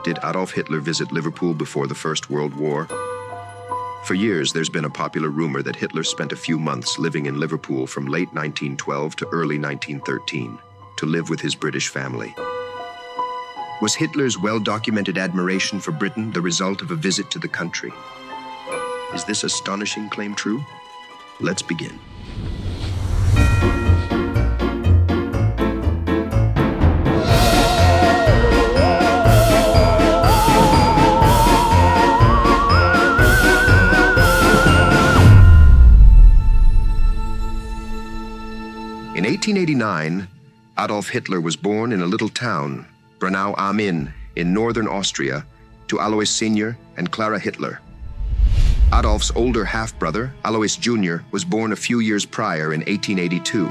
Did Adolf Hitler visit Liverpool before the First World War? For years, there's been a popular rumor that Hitler spent a few months living in Liverpool from late 1912 to early 1913 to live with his British family. Was Hitler's well-documented admiration for Britain the result of a visit to the country? Is this astonishing claim true? Let's begin. In 1889, Adolf Hitler was born in a little town, Braunau am Inn, in northern Austria, to Alois Sr. and Clara Hitler. Adolf's older half-brother, Alois Jr., was born a few years prior in 1882.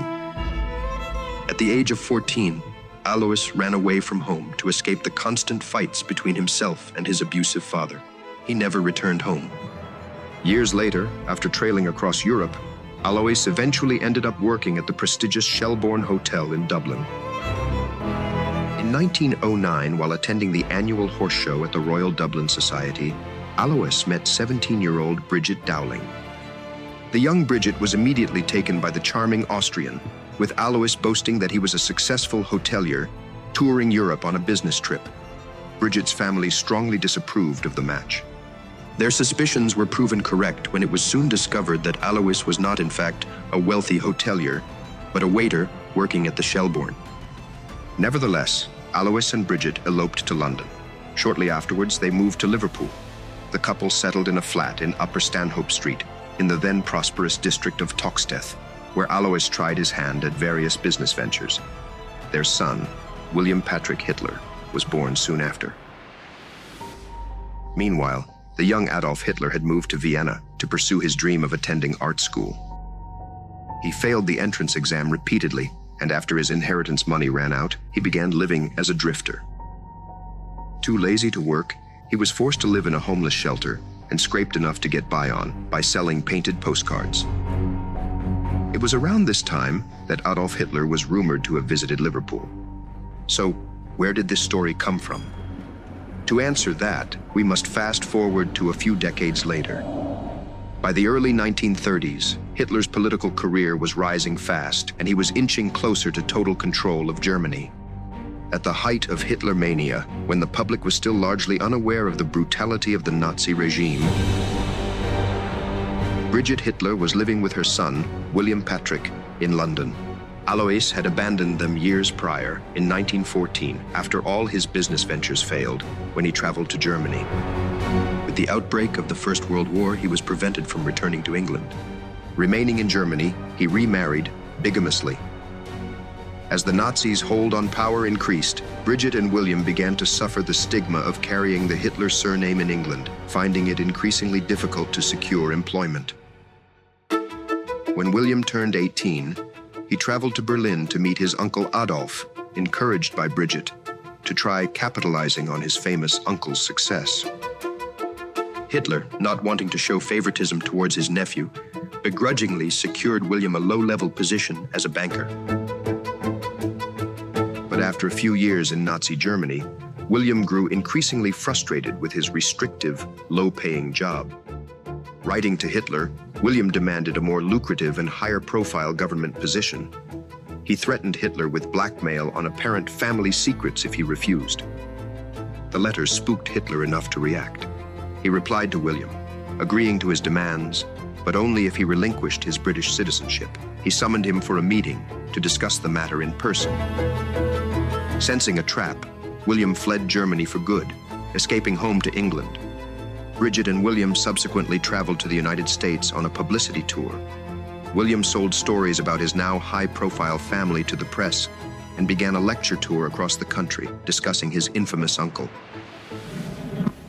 At the age of 14, Alois ran away from home to escape the constant fights between himself and his abusive father. He never returned home. Years later, after trailing across Europe, Alois eventually ended up working at the prestigious Shelbourne Hotel in Dublin. In 1909, while attending the annual horse show at the Royal Dublin Society, Alois met 17-year-old Bridget Dowling. The young Bridget was immediately taken by the charming Austrian, with Alois boasting that he was a successful hotelier, touring Europe on a business trip. Bridget's family strongly disapproved of the match. Their suspicions were proven correct when it was soon discovered that Alois was not, in fact, a wealthy hotelier, but a waiter working at the Shelbourne. Nevertheless, Alois and Bridget eloped to London. Shortly afterwards, they moved to Liverpool. The couple settled in a flat in Upper Stanhope Street, in the then prosperous district of Toxteth, where Alois tried his hand at various business ventures. Their son, William Patrick Hitler, was born soon after. Meanwhile, the young Adolf Hitler had moved to Vienna to pursue his dream of attending art school. He failed the entrance exam repeatedly, and after his inheritance money ran out, he began living as a drifter. Too lazy to work, he was forced to live in a homeless shelter and scraped enough to get by selling painted postcards. It was around this time that Adolf Hitler was rumored to have visited Liverpool. So, where did this story come from? To answer that, we must fast forward to a few decades later. By the early 1930s, Hitler's political career was rising fast, and he was inching closer to total control of Germany. At the height of Hitler mania, when the public was still largely unaware of the brutality of the Nazi regime, Bridget Hitler was living with her son, William Patrick, in London. Alois had abandoned them years prior, in 1914, after all his business ventures failed, when he traveled to Germany. With the outbreak of the First World War, he was prevented from returning to England. Remaining in Germany, he remarried bigamously. As the Nazis' hold on power increased, Bridget and William began to suffer the stigma of carrying the Hitler surname in England, finding it increasingly difficult to secure employment. When William turned 18, he traveled to Berlin to meet his uncle Adolf, encouraged by Bridget, to try capitalizing on his famous uncle's success. Hitler, not wanting to show favoritism towards his nephew, begrudgingly secured William a low-level position as a banker. But after a few years in Nazi Germany, William grew increasingly frustrated with his restrictive, low-paying job. Writing to Hitler, William demanded a more lucrative and higher-profile government position. He threatened Hitler with blackmail on apparent family secrets if he refused. The letters spooked Hitler enough to react. He replied to William, agreeing to his demands, but only if he relinquished his British citizenship. He summoned him for a meeting to discuss the matter in person. Sensing a trap, William fled Germany for good, escaping home to England. Bridget and William subsequently traveled to the United States on a publicity tour. William sold stories about his now high-profile family to the press and began a lecture tour across the country discussing his infamous uncle.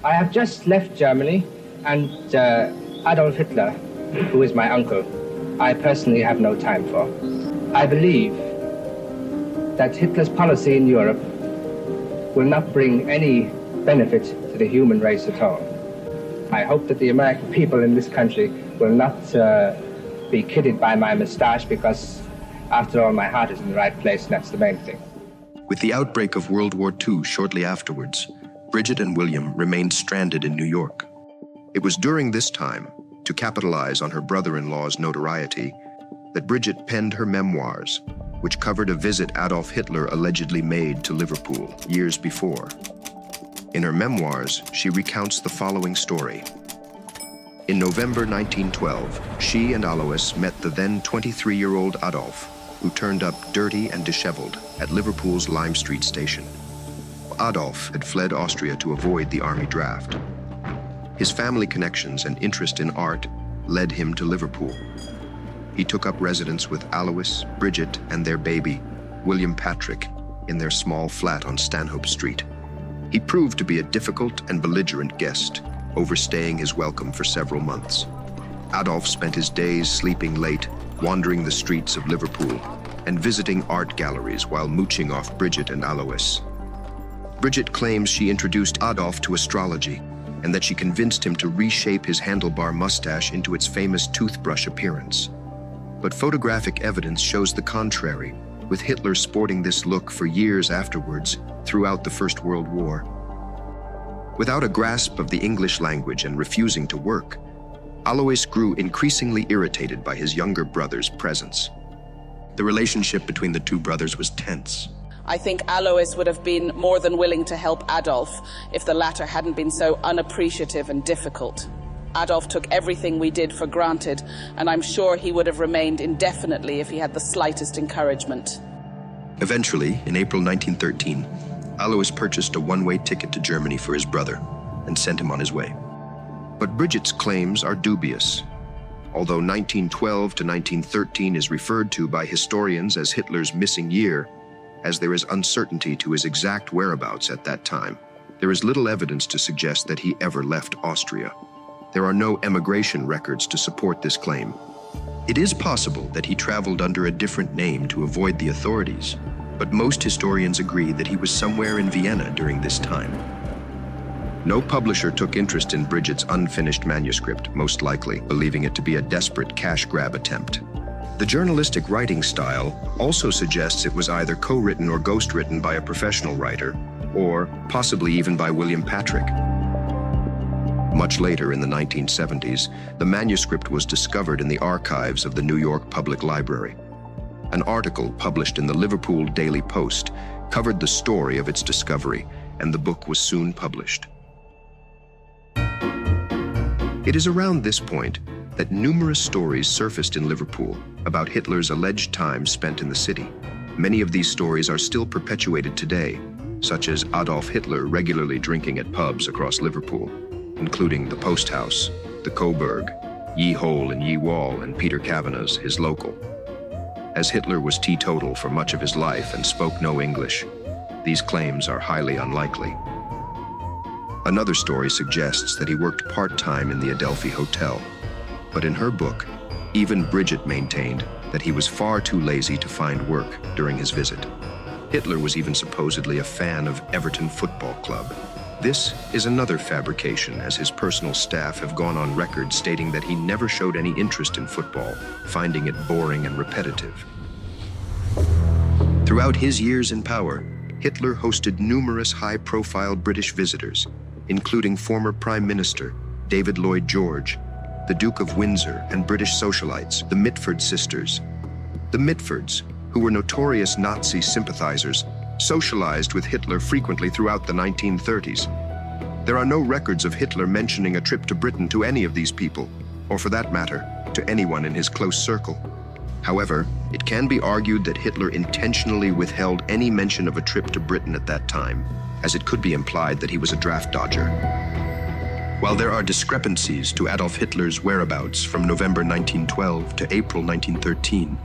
I have just left Germany, and Adolf Hitler, who is my uncle, I personally have no time for. I believe that Hitler's policy in Europe will not bring any benefit to the human race at all. I hope that the American people in this country will not be kidded by my mustache, because after all, my heart is in the right place, and that's the main thing. With the outbreak of World War II shortly afterwards, Bridget and William remained stranded in New York. It was during this time, to capitalize on her brother-in-law's notoriety, that Bridget penned her memoirs, which covered a visit Adolf Hitler allegedly made to Liverpool years before. In her memoirs, she recounts the following story. In November 1912, she and Alois met the then 23-year-old Adolf, who turned up dirty and disheveled at Liverpool's Lime Street station. Adolf had fled Austria to avoid the army draft. His family connections and interest in art led him to Liverpool. He took up residence with Alois, Bridget, and their baby, William Patrick, in their small flat on Stanhope Street. He proved to be a difficult and belligerent guest, overstaying his welcome for several months. Adolf spent his days sleeping late, wandering the streets of Liverpool, and visiting art galleries while mooching off Bridget and Alois. Bridget claims she introduced Adolf to astrology, and that she convinced him to reshape his handlebar mustache into its famous toothbrush appearance. But photographic evidence shows the contrary, with Hitler sporting this look for years afterwards, throughout the First World War. Without a grasp of the English language and refusing to work, Alois grew increasingly irritated by his younger brother's presence. The relationship between the two brothers was tense. I think Alois would have been more than willing to help Adolf if the latter hadn't been so unappreciative and difficult. Adolf took everything we did for granted, and I'm sure he would have remained indefinitely if he had the slightest encouragement. Eventually, in April 1913, Alois purchased a one-way ticket to Germany for his brother and sent him on his way. But Bridget's claims are dubious. Although 1912 to 1913 is referred to by historians as Hitler's missing year, as there is uncertainty to his exact whereabouts at that time, there is little evidence to suggest that he ever left Austria. There are no emigration records to support this claim. It is possible that he traveled under a different name to avoid the authorities, but most historians agree that he was somewhere in Vienna during this time. No publisher took interest in Bridget's unfinished manuscript, most likely believing it to be a desperate cash grab attempt. The journalistic writing style also suggests it was either co-written or ghost-written by a professional writer, or possibly even by William Patrick. Much later in the 1970s, the manuscript was discovered in the archives of the New York Public Library. An article published in the Liverpool Daily Post covered the story of its discovery, and the book was soon published. It is around this point that numerous stories surfaced in Liverpool about Hitler's alleged time spent in the city. Many of these stories are still perpetuated today, such as Adolf Hitler regularly drinking at pubs across Liverpool, including the Post House, the Coburg, Ye Hole and Ye Wall, and Peter Kavanagh's, his local. As Hitler was teetotal for much of his life and spoke no English, these claims are highly unlikely. Another story suggests that he worked part-time in the Adelphi Hotel, but in her book, even Bridget maintained that he was far too lazy to find work during his visit. Hitler was even supposedly a fan of Everton Football Club. This is another fabrication, as his personal staff have gone on record stating that he never showed any interest in football, finding it boring and repetitive. Throughout his years in power, Hitler hosted numerous high-profile British visitors, including former Prime Minister David Lloyd George, the Duke of Windsor, and British socialites, the Mitford sisters. The Mitfords, who were notorious Nazi sympathizers, socialized with Hitler frequently throughout the 1930s. There are no records of Hitler mentioning a trip to Britain to any of these people, or for that matter, to anyone in his close circle. However, it can be argued that Hitler intentionally withheld any mention of a trip to Britain at that time, as it could be implied that he was a draft dodger. While there are discrepancies to Adolf Hitler's whereabouts from November 1912 to April 1913,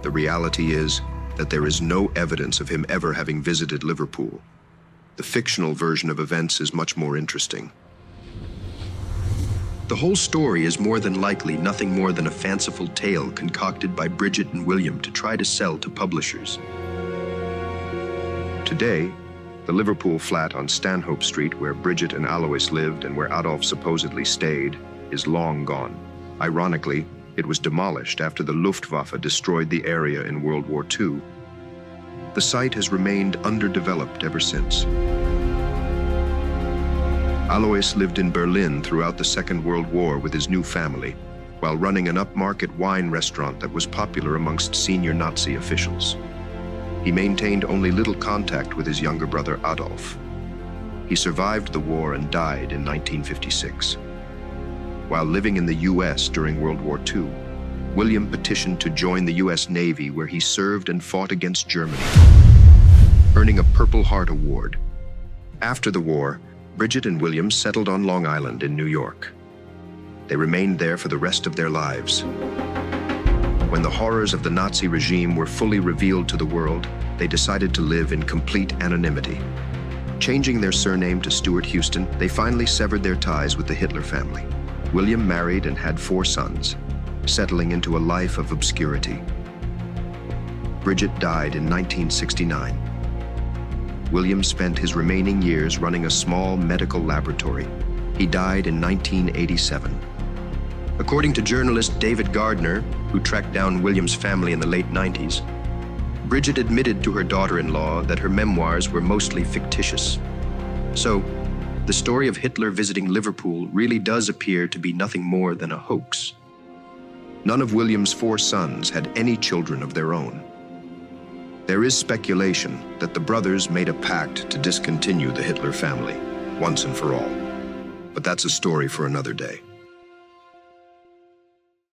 the reality is that there is no evidence of him ever having visited Liverpool. The fictional version of events is much more interesting. The whole story is more than likely nothing more than a fanciful tale concocted by Bridget and William to try to sell to publishers. Today, the Liverpool flat on Stanhope Street, where Bridget and Alois lived and where Adolf supposedly stayed, is long gone. Ironically, it was demolished after the Luftwaffe destroyed the area in World War II. The site has remained underdeveloped ever since. Alois lived in Berlin throughout the Second World War with his new family, while running an upmarket wine restaurant that was popular amongst senior Nazi officials. He maintained only little contact with his younger brother Adolf. He survived the war and died in 1956. While living in the U.S. during World War II, William petitioned to join the U.S. Navy, where he served and fought against Germany, earning a Purple Heart Award. After the war, Bridget and William settled on Long Island in New York. They remained there for the rest of their lives. When the horrors of the Nazi regime were fully revealed to the world, they decided to live in complete anonymity. Changing their surname to Stuart Houston, they finally severed their ties with the Hitler family. William married and had 4 sons, settling into a life of obscurity. Bridget died in 1969. William spent his remaining years running a small medical laboratory. He died in 1987. According to journalist David Gardner, who tracked down William's family in the late 90s, Bridget admitted to her daughter-in-law that her memoirs were mostly fictitious. So, the story of Hitler visiting Liverpool really does appear to be nothing more than a hoax. None of William's 4 sons had any children of their own. There is speculation that the brothers made a pact to discontinue the Hitler family, once and for all. But that's a story for another day.